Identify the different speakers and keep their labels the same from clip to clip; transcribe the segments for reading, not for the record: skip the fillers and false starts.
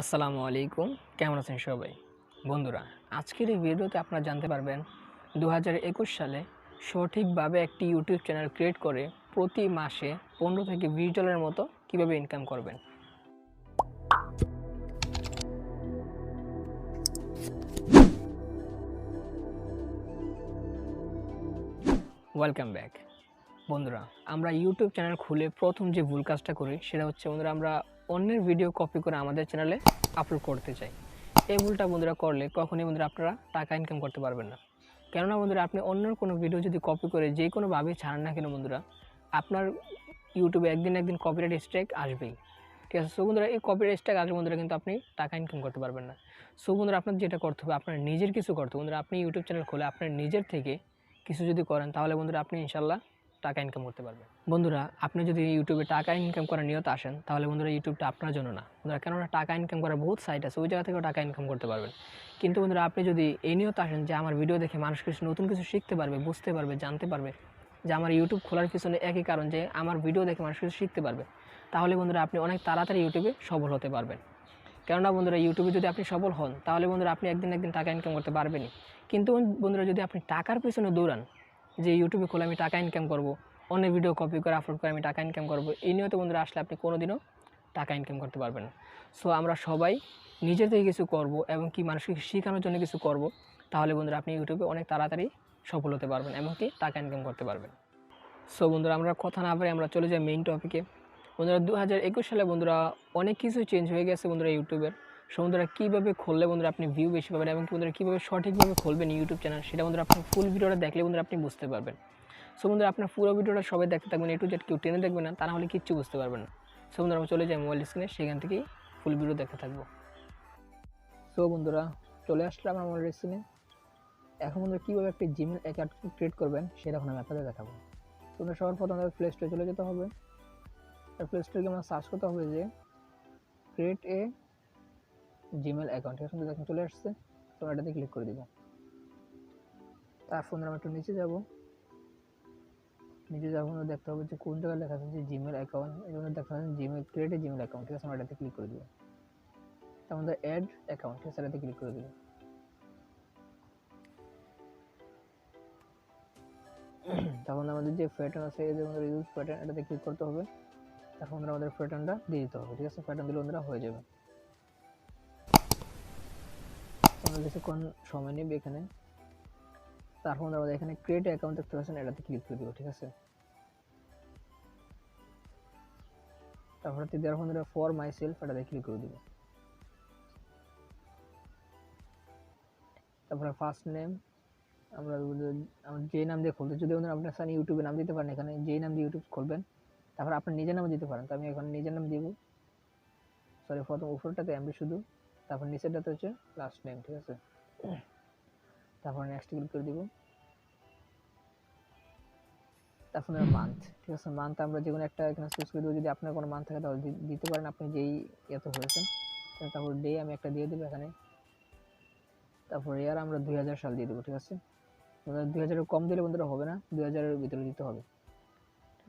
Speaker 1: আসসালামু আলাইকুম, কেমন আছেন সবাই? বন্ধুরা, আজকের এই ভিডিওতে আপনারা জানতে পারবেন 2021 সালে সঠিকভাবে একটি ইউটিউব চ্যানেল ক্রিয়েট করে প্রতি মাসে 15 থেকে $20 মতো কীভাবে ইনকাম করবেন। Welcome back. বন্ধুরা, আমরা ইউটিউব চ্যানেল খুলে প্রথম যে ভুল কাজটা করি সেটা হচ্ছে বন্ধুরা, আমরা অন্যের ভিডিও কপি করে আমাদের চ্যানেলে আপলোড করতে চাই। এই ভুলটা বন্ধুরা করলে কখনোই বন্ধুরা আপনারা টাকা ইনকাম করতে পারবেন না। কেননা বন্ধুরা, আপনি অন্যের কোনো ভিডিও যদি কপি করে যে কোনোভাবেই ছাড়েন না কেন বন্ধুরা, আপনার ইউটিউবে একদিন কপিরাইট স্ট্রাইক আসবেই। ঠিক আছে? সো বন্ধুরা, এই কপিরাইট স্ট্রাইক আসলে বন্ধুরা কিন্তু আপনি টাকা ইনকাম করতে পারবেন না। সো বন্ধুরা, আপনার যেটা করতে হবে, আপনার নিজের কিছু করতে হবে। বন্ধুরা, আপনি ইউটিউব চ্যানেল খুলে আপনার নিজের থেকে কিছু যদি করেন তাহলে বন্ধুরা আপনি ইনশাল্লাহ টাকা ইনকাম করতে পারবেন। বন্ধুরা, আপনি যদি ইউটিউবে টাকা ইনকাম করার নিয়ত আসেন তাহলে বন্ধুরা ইউটিউবটা আপনার জন্য না। বন্ধুরা, কেননা টাকা ইনকাম করার বহুত সাইট আছে, ওই জায়গা থেকেও টাকা ইনকাম করতে পারবেন। কিন্তু বন্ধুরা, আপনি যদি এই নিয়ত আসেন যে আমার ভিডিও দেখে মানুষ কিছু নতুন কিছু শিখতে পারবে, বুঝতে পারবে, জানতে পারবে, যে আমার ইউটিউব খোলার পিছনে একই কারণ যে আমার ভিডিও দেখে মানুষ কিছু শিখতে পারবে, তাহলে বন্ধুরা আপনি অনেক তাড়াতাড়ি ইউটিউবে সফল হতে পারবেন। কেননা বন্ধুরা, ইউটিউবে যদি আপনি সফল হন তাহলে বন্ধুরা আপনি একদিন টাকা ইনকাম করতে পারবেনই। কিন্তু বন্ধুরা, যদি আপনি টাকার পিছনে দৌড়ান যে ইউটিউবে খুলে আমি টাকা ইনকাম করব, অন্যের ভিডিও কপি করে আপলোড করে আমি টাকা ইনকাম করব, এই নিয়ত বন্ধুরা আসলে আপনি কোনোদিনও টাকা ইনকাম করতে পারবেন না। সো আমরা সবাই নিজের থেকে কিছু করব এবং কি মানুষকে শেখানোর জন্য কিছু করব, তাহলে বন্ধুরা আপনি ইউটিউবে অনেক তাড়াতাড়ি সফল হতে পারবেন এবং কি টাকা ইনকাম করতে পারবেন। সো বন্ধুরা, আমরা কথা না বলে আমরা চলে যাই মেইন টপিকে। বন্ধুরা, 2021 সালে বন্ধুরা অনেক কিছু চেঞ্জ হয়ে গেছে বন্ধুরা ইউটিউবের। সো বন্ধুরা, কীভাবে খুললে বন্ধুরা আপনি ভিউ বেশি পাবেন এবং বন্ধুরা কীভাবে সঠিকভাবে খুলবেন ইউটিউব চ্যানেল, সেটা বন্ধুরা আপনি ফুল ভিডিওটা দেখলে বন্ধুরা আপনি বুঝতে পারবেন। সো বন্ধুরা, আপনার পুরো ভিডিওটা সবাই দেখতে থাকবেন, A to Z, কেউ টেনে দেখবেন না, তা না হলে কিচ্ছু বুঝতে পারবেন না। সো বন্ধুরা, আমরা চলে যাই মোবাইল স্ক্রিনে, সেখান থেকেই ফুল ভিডিও দেখতে থাকবো। সো বন্ধুরা, চলে আসলাম আমার মোবাইল স্ক্রিনে। এখন বন্ধুরা কীভাবে একটি জিমেল অ্যাকাউন্ট ক্রিয়েট করবেন সেটা এখন আমি আপনাদের দেখাবো। তোমরা সবার প্রথম আমাদের প্লে স্টোরে চলে যেতে হবে। আর প্লে স্টোরে আমরা সার্চ করতে হবে যে ক্রিয়েট এ জিমেল অ্যাকাউন্ট। এখন দেখুন চলে আসছে, তোমরা এটাতে ক্লিক করে দিব। তারপর আমরা একটু নিচে যাব। নিচে যাবো, দেখতে হবে যে কোন জায়গায় লেখা আছে যে জিমেল অ্যাকাউন্ট, এই জন্য দেখা যাচ্ছে Gmail create a Gmail account. ঠিক আছে, আমরা এটাতে ক্লিক করে দিব। তার মধ্যে অ্যাড অ্যাকাউন্ট, ঠিক আছে, এটাতে ক্লিক করে দিব। তখন আমাদের যে প্যাটার্ন আছে, এই যে আমাদের ইউজ প্যাটার্ন, এটাতে ক্লিক করতে হবে। তখন আমাদের প্যাটার্নটা দিয়ে দিতে হবে। ঠিক আছে, প্যাটার্ন দিলে বন্ধুরা হয়ে যাবে। আমাদের কিছুক্ষণ সময় নেবে এখানে। তারপর আমাদের এখানে ক্রিয়েট অ্যাকাউন্ট দেখতে পাচ্ছেন, এটাতে ক্লিক করে দিব। ঠিক আছে, তারপরে দেওয়ার পর ফর মাই সেলফ এটাতে ক্লিক করে দিব। তারপরে ফার্স্ট নেম আমরা যে নাম দিয়ে খুলতে, যদি আপনার চান ইউটিউবে নাম দিতে পারেন, এখানে যেই নাম দিয়ে ইউটিউব খুলবেন, তারপর আপনার নিজের নাম দিতে পারেন। তো আমি এখন নিজের নাম দিব। সরি, প্রথম উপরটাতে এমবি শুধু, তারপর নিচেরটাতে হচ্ছে লাস্ট নেম। ঠিক আছে, তারপর নেক্সট ক্লিক করে দিব। তারপর মান্থ, ঠিক আছে, মান্থ আমরা যে কোনো একটা এখানে চুজ করে দেবো। যদি আপনার কোনো মান্থ থাকে তাহলে দিতে পারেন, আপনি যেই এত হয়েছেন। তারপর ডে আমি একটা দিয়ে দেবো এখানে। তারপর ইয়ার আমরা 2000 সাল দিয়ে দেবো। ঠিক আছে, 2000 কম দিলে বন্ধুরা হবে না, 2000 ভিতরে দিতে হবে।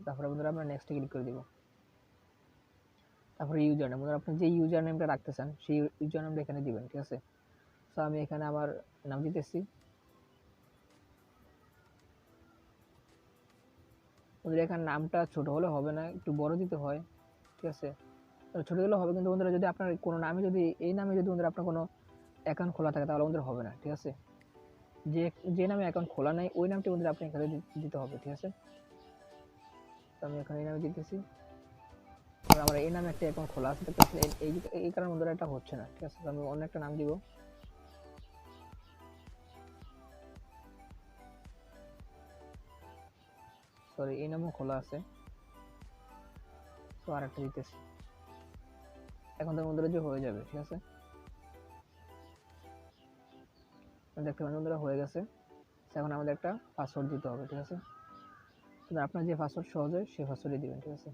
Speaker 1: তারপরে বন্ধুরা আমরা নেক্সট ক্লিক করে দিব। তারপরে ইউজার নেম, বন্ধুরা আপনি যে ইউজার নেমটা রাখতে চান সেই ইউজার নেমটা এখানে দিবেন। ঠিক আছে, তো আমি এখানে আমার নাম দিতেছি। বন্ধুরা, এখানে নামটা ছোট হলে হবে না, একটু বড় দিতে হয়। ঠিক আছে, ছোট দিলে হবে, কিন্তু বন্ধুরা যদি আপনার কোনো নামে যদি এই নামে যদি বন্ধুরা আপনার কোনো অ্যাকাউন্ট খোলা থাকে তাহলে বন্ধুরা হবে না। ঠিক আছে, যে নামে অ্যাকাউন্ট খোলা নাই ওই নামটি বন্ধুরা আপনি এখানে দিতে হবে। ঠিক আছে, তো আমি এখানে এই নামে দিতেছি। আমার এই নামে একটা অ্যাকাউন্ট খোলা আছে, দেখতে পাচ্ছেন, এই কারণে বন্ধুরা এটা হচ্ছে না। ঠিক আছে, তো আমি অন্য একটা নাম দিব। সরি, এই নামও খোলা আছে, তো আর একটা দিতেছি। এখন তো বন্ধুরা যে হয়ে যাবে। ঠিক আছে, দেখতে পাচ্ছেন বন্ধুরা হয়ে গেছে। এখন আমাদের একটা পাসওয়ার্ড দিতে হবে। ঠিক আছে, তো আপনার যে পাসওয়ার্ড সহজ হয় সেই পাসওয়ার্ডই দিবেন। ঠিক আছে,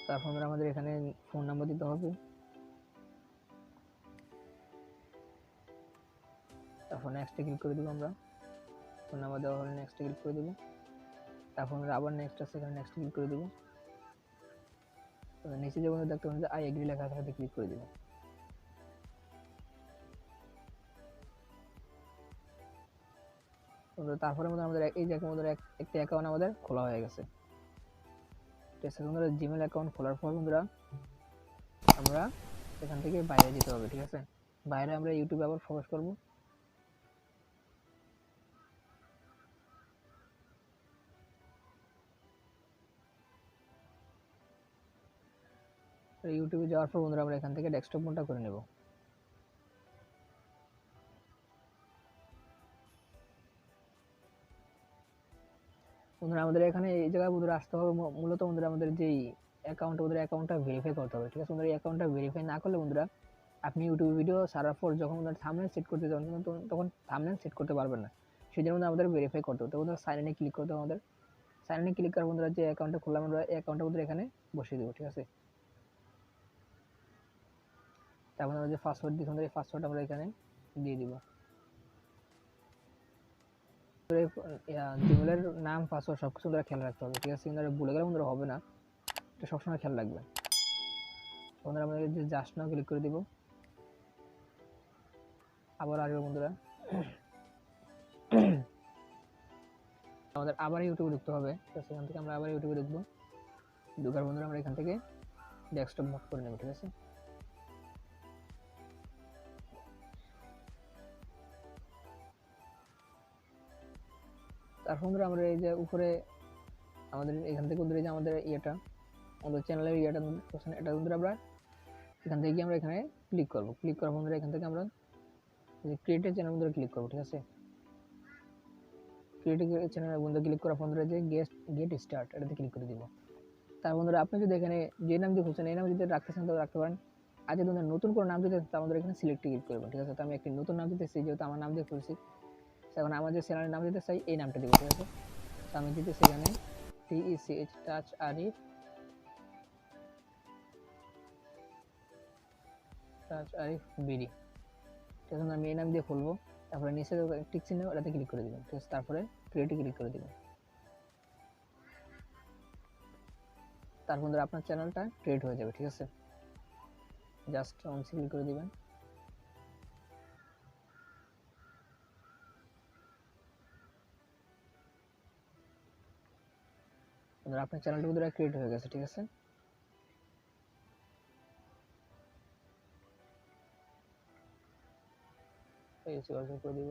Speaker 1: তারপর আমাদের এখানে ফোন নাম্বার দিতে হবে। তারপর নেক্সটে ক্লিক করে দিব আমরা। ফোন নাম্বার দেওয়া হলে নেক্সট ক্লিক করে দেবো। তারপর আমরা আবার নেক্সট আছে, এখানে নেক্সট ক্লিক করে দেবো। নিচে যে বন্ধু দেখতে পাবেন যে আই এগ্রি লেখা আছে, সেটা ক্লিক করে দেবো। তারপরে আমাদের এই যে আমাদের একটা অ্যাকাউন্ট আমাদের খোলা হয়ে গেছে। ঠিক আছে বন্ধুরা, জিমেল অ্যাকাউন্ট খোলার পর বন্ধুরা আমরা এখান থেকে বাইরে যেতে হবে। ঠিক আছে, বাইরে আমরা ইউটিউবে আবার প্রবেশ করব। ইউটিউবে যাওয়ার পর বন্ধুরা আমরা এখান থেকে ডেস্কটপ মোডটা করে নেব। বন্ধুরা আমাদের এখানে এই জায়গায় বন্ধুরা আসতে হবে, মূলত বন্ধুরা আমাদের যেই অ্যাকাউন্ট, ওদের অ্যাকাউন্টটা ভেরিফাই করতে হবে। ঠিক আছে বন্ধুরা, এই অ্যাকাউন্টটা ভেরিফাই না করলে বন্ধুরা আপনি ইউটিউব ভিডিও ছাড়ার পর যখন আপনার থাম্বনেল সেট করতে যাবেন তখন থাম্বনেল সেট করতে পারবেন না। সেই জন্য আমাদের ভেরিফাই করতে হবে। তো বন্ধুরা সাইন ইনে ক্লিক করতে হবে। আমাদের সাইন ইনে ক্লিক করার বন্ধুরা যে অ্যাকাউন্টটা খুললাম আমরা এই অ্যাকাউন্টটা বন্ধুরা এখানে বসিয়ে দেবো। ঠিক আছে, তারপর আমরা যে পাসওয়ার্ড দিই এই পাসওয়ার্ড আমরা এখানে দিয়ে দিব। জিমেলের নাম পাসওয়ার্ড সব কিছু খেয়াল রাখতে হবে। ঠিক আছে, কিন্তু ভুলে গেলে বন্ধুরা হবে না, এটা সবসময় খেয়াল রাখবেন। বন্ধুরা আমরা যে জাস্ট নাও ক্লিক করে দিব। আবার আসবে বন্ধুরা, আমাদের আবার ইউটিউবে ঢুকতে হবে। সেখান থেকে আমরা আবার ইউটিউবে ঢুকবো। ঢুকার বন্ধুরা আমরা এখান থেকে ডেস্কটপ মোড করে নেব। ঠিক আছে, তারপর বন্ধুরা আমরা এই যে উপরে আমাদের এখান থেকে বন্ধুরা যে আমাদের আমাদের চ্যানেলের এটা বন্ধুরা আমরা এখান থেকে আমরা এখানে ক্লিক করব। ক্লিক করার বন্ধুরা এখান থেকে আমরা ক্রিয়েটেড চ্যানেল বন্ধুরা ক্লিক করব। ঠিক আছে, ক্রিয়েটেড চ্যানেল বন্ধুরা ক্লিক করার বন্ধুরা যে গেট স্টার্ট এটাতে ক্লিক করে দিব। তার বন্ধুরা আপনি যদি এখানে যে নাম দিয়ে খুঁজছেন এই নাম যদি রাখতে চান তাহলে রাখতে পারেন। আর যদি নতুন কোনো নাম দিতে চান আমাদের এখানে সিলেক্ট ক্লিক করবেন। ঠিক আছে, তো আমি একটি নতুন নাম দিতেছি, যেহেতু আমার নাম দিয়ে খুলছি এখন আমার যে চ্যানেলের নাম দিতে চাই এই নামটা দিব। ঠিক আছে, তো আমি দিতেছি এখানে TECH টাচ আরিফ বিডি। ঠিক আছে, আমি এই নাম দিয়ে খুলবো। তারপরে নিচে টিক চিহ্ন ওটাতে ক্লিক করে দিবেন। ঠিক আছে, তারপরে ক্রিয়েটে ক্লিক করে দিবেন। তার বন্ধুরা আপনার চ্যানেলটা ক্রিয়েট হয়ে যাবে। ঠিক আছে, জাস্ট অন ক্লিক করে দিবেন। বন্ধুরা আপনার চ্যানেলটা বন্ধুরা ক্রিয়েট হয়ে গেছে। ঠিক আছে, এই সিলেক্ট করে দিব।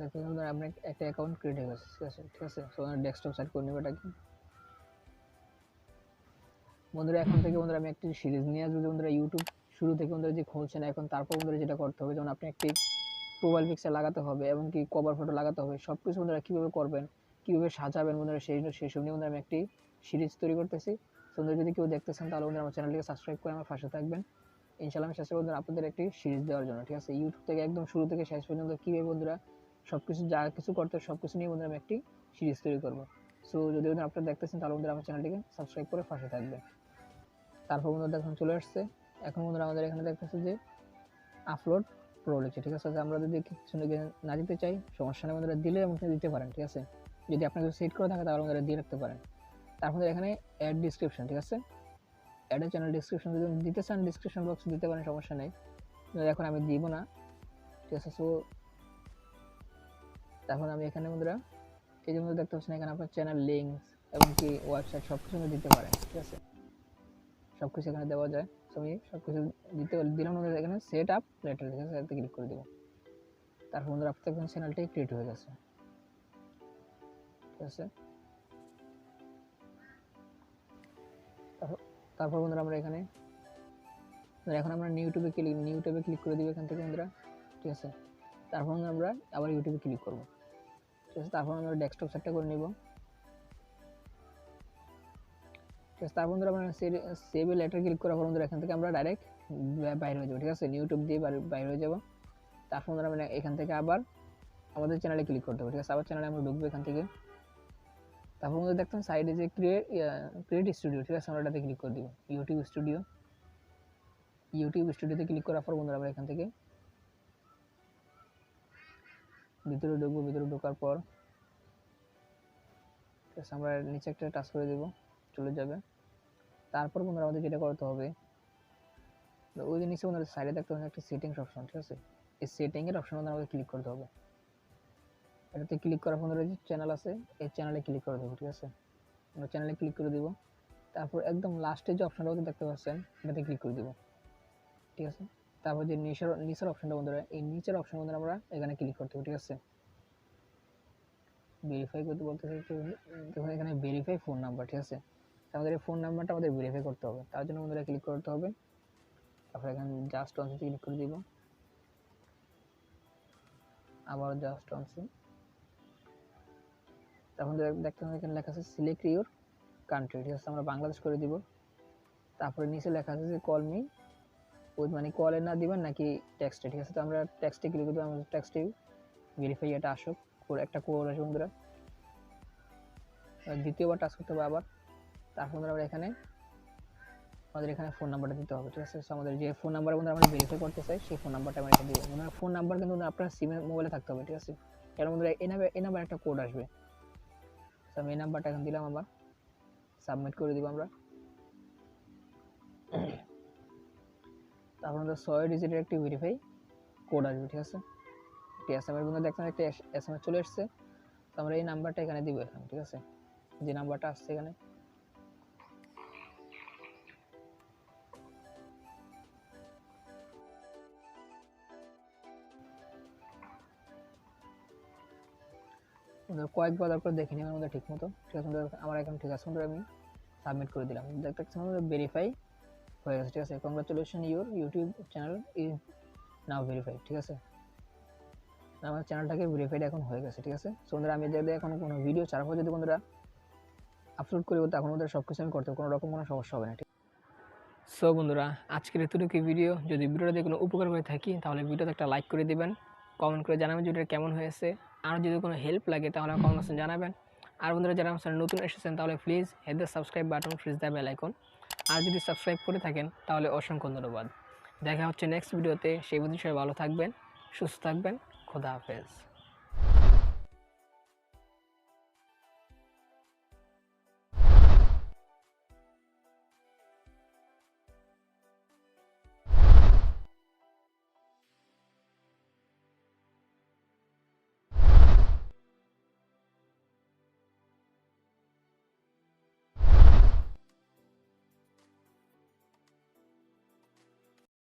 Speaker 1: দেখুন বন্ধুরা আপনার একটা অ্যাকাউন্ট ক্রিয়েট হয়ে গেছে। ঠিক আছে, ঠিক আছে, সো ডেস্কটপ সেট করে নেব এটাকে। বন্ধুরা এখন থেকে বন্ধুরা আমি একটি সিরিজ নিয়ে আসবো। বন্ধুরা ইউটিউব শুরু থেকে বন্ধুরা যে খুলছেন এখন, তারপর বন্ধুরা যেটা করতে হবে, যেমন আপনি একটি প্রোফাইল পিকচার লাগাতে হবে এবং কি কভার ফটো লাগাতে হবে, সবকিছু বন্ধুরা কিভাবে করবেন, কিভাবে সাজাবেন বন্ধুরা সেসব নিয়ে বন্ধুরা আমি একটি সিরিজ তৈরি করতেছি। বন্ধুরা যদি কেউ দেখতে চান তাহলে বন্ধুরা আমার চ্যানেলটিকে সাবস্ক্রাইব করে আমার পাশে থাকবেন। ইনশাআল্লাহ আমি চেষ্টা করব আপনাদের একটি সিরিজ দেওয়ার জন্য। ঠিক আছে, ইউটিউব থেকে একদম শুরু থেকে শেষ পর্যন্ত কিভাবে বন্ধুরা সবকিছু যা কিছু করতে হয় সবকিছু নিয়ে বন্ধুরা আমি একটি সিরিজ তৈরি করব। সো যদি বন্ধুরা আপনারা দেখতেছেন তাহলে বন্ধুরা আমার চ্যানেলটিকে সাবস্ক্রাইব করে পাশে থাকবেন। তারপর বন্ধুরা দেখুন চলে আসছে। এখন বন্ধুরা আমাদের এখানে দেখতেছে যে আপলোড প্রো লিখছে। ঠিক আছে, আমরা যদি কিছু না দিতে চাই সমস্যা নেই, বন্ধুরা দিলে আপনি দিতে পারেন। ঠিক আছে, যদি আপনার কিছু সেট করে থাকে তাহলে বন্ধুরা দিয়ে রাখতে পারেন। তারপর এখানে অ্যাড ডিসক্রিপশন। ঠিক আছে, অ্যাড চ্যানেল ডিসক্রিপশন যদি দিতে চান ডিসক্রিপশন বক্সে দিতে পারেন, সমস্যা নেই, এখন আমি দিব না। ঠিক আছে, সো তারপর আমি এখানে বন্ধুরা এই যে বন্ধুরা দেখতে পাচ্ছেন এখানে আপনার চ্যানেল লিঙ্ক এবং কি ওয়েবসাইট সবকিছু দিতে পারেন। ঠিক আছে, সবকিছু এখানে দেওয়া যায়। তো আমি সবকিছু দিলাম বন্ধুরা এখানে সেট আপ লেটার। ঠিক আছে, এতে ক্লিক করে দেবো। তারপর বন্ধুরা আপনার চ্যানেলটাই ক্রিয়েট হয়ে গেছে। ঠিক আছে, তারপর বন্ধুরা আমরা এখানে এখন আমরা ইউটিউবে ক্লিক করে দিব এখান থেকে বন্ধুরা। ঠিক আছে, তারপর আমরা আবার ইউটিউবে ক্লিক করব। ঠিক আছে, তারপর আমরা ডেস্কটপ সেটটা করে নিব। ঠিক আছে, তারপর বন্ধুরা আমরা সেভ এ লেটার ক্লিক করার পর বন্ধুরা এখান থেকে আমরা ডাইরেক্ট বাইরে হয়ে যাব। ঠিক আছে, ইউটিউব দিয়ে বাইরে হয়ে যাব। তারপর বন্ধুরা আমরা এখান থেকে আবার আমাদের চ্যানেলে ক্লিক করতে হবে। ঠিক আছে, আবার চ্যানেলে আমরা ঢুকবো এখান থেকে। তারপর আমাদের দেখতাম সাইডে যে ক্রিয়েট স্টুডিও, ঠিক আছে, আমরা এটাতে ক্লিক করে দিব। ইউটিউব স্টুডিওতে ক্লিক করার পর বন্ধুরা আমরা এখান থেকে ভিতরে ঢুকবো। ভিতরে ঢোকার পর ঠিক আছে, আমরা নিচে একটা টাচ করে দেব, চলে যাবে। তারপর বন্ধুরা আমাদের যেটা করতে হবে, ওই যে নিচে বন্ধুরা সাইডে দেখতে পাবেন একটা সেটিংস অপশন, ঠিক আছে, এই সেটিং এর অপশন আমাদের ক্লিক করতে হবে। এটাতে ক্লিক করার পর যে চ্যানেল আছে এই চ্যানেলে ক্লিক করে দেবো, ঠিক আছে, আমরা চ্যানেলে ক্লিক করে দিব। তারপর একদম লাস্টে যে অপশনটা দেখতে পাচ্ছেন এটাতে ক্লিক করে দিব, ঠিক আছে। তারপর যে নিচের অপশনটা বন্ধুরা, এই নিচের অপশন বন্ধুরা আমরা এখানে ক্লিক করতে হবে, ঠিক আছে। ভেরিফাই করতে বলতেছে, দেখুন এখানে ভেরিফাই ফোন নাম্বার, ঠিক আছে, আমাদের এই ফোন নাম্বারটা আমাদের ভেরিফাই করতে হবে। তার জন্য বন্ধুরা ক্লিক করতে হবে। তারপর এখানে জাস্ট অনসে ক্লিক করে দিব, আবার জাস্ট অনসে। তখন দেখতে হবে এখানে লেখা আছে সিলেক্ট ইউর কান্ট্রি, ঠিক আছে, আমরা বাংলাদেশ করে দিব। তারপরে নিচে লেখা আছে যে কল মি উইথ, মানে কলে না দিবেন নাকি টেক্সটে, ঠিক আছে, তো আমরা টেক্সটে ক্লিক করে দেবো। আমরা টেক্সটে ভেরিফাই এটা আসুক, একটা কোড আসবে বন্ধুরা, দ্বিতীয়বার টাচ করতে হবে আবার। তারপর আমরা এখানে আমাদের এখানে ফোন নাম্বারটা দিতে হবে, ঠিক আছে। আমাদের যে ফোন নাম্বার বন্ধুরা আমরা ভেরিফাই করতে চাই সেই ফোন নাম্বারটা আমরা এটা দিব। মানে ফোন নাম্বার কিন্তু আপনার সিমে মোবাইলে থাকতে হবে, ঠিক আছে, এর বন্ধুরা এই নাম্বার একটা কোড আসবে। আমি এই নাম্বারটা এখন দিলাম, আবার সাবমিট করে দিব আমরা। তারপর আমাদের 6 ডিজিটের একটি ভেরিফাই কোড আসবে, ঠিক আছে। এসএমএস বন্ধুরা দেখছেন একটা এসএমএস চলে এসেছে, তো আমরা এই নাম্বারটা এখানে দিব এখন, ঠিক আছে, যে নাম্বারটা আসছে এখানে। কয়েকবার তারপর দেখে নিলাম আমাদের ঠিক মতো, ঠিক আছে, আমার এখন ঠিক আছে, আমি সাবমিট করে দিলাম। দেখতে পাচ্ছেন আমাদের ভেরিফাই হয়ে গেছে, ঠিক আছে। Congratulation, your YouTube channel is now verified, ঠিক আছে, আমার চ্যানেলটাকে ভেরিফাইড এখন হয়ে গেছে, ঠিক আছে। সো বন্ধুরা আমি যদি এখন কোনো ভিডিও ছাড়ার পর যদি বন্ধুরা আপলোড করি তখন আমাদের সব কিছু আমি করতে কোনো রকম কোনো সমস্যা হবে না, ঠিক। সো বন্ধুরা আজকের এতটুকু ভিডিও, যদি ভিডিওটা দিয়ে কোনো উপকার হয়ে থাকি তাহলে ভিডিওতে একটা লাইক করে দিবেন, কমেন্ট করে জানাবেন ভিডিওটা কেমন হয়েছে। আর যদি কোনো হেল্প লাগে তাহলে কমেন্ট বক্সে জানাবেন। আর বন্ধুরা যারা আমার নতুন এসেছেন তাহলে please hit the subscribe button, press the bell icon. আর যদি সাবস্ক্রাইব করে থাকেন তাহলে অসংখ্য ধন্যবাদ। দেখা হচ্ছে নেক্সট ভিডিওতে, সেই পর্যন্ত সবাই ভালো থাকবেন, সুস্থ থাকবেন, খোদা হাফেজ।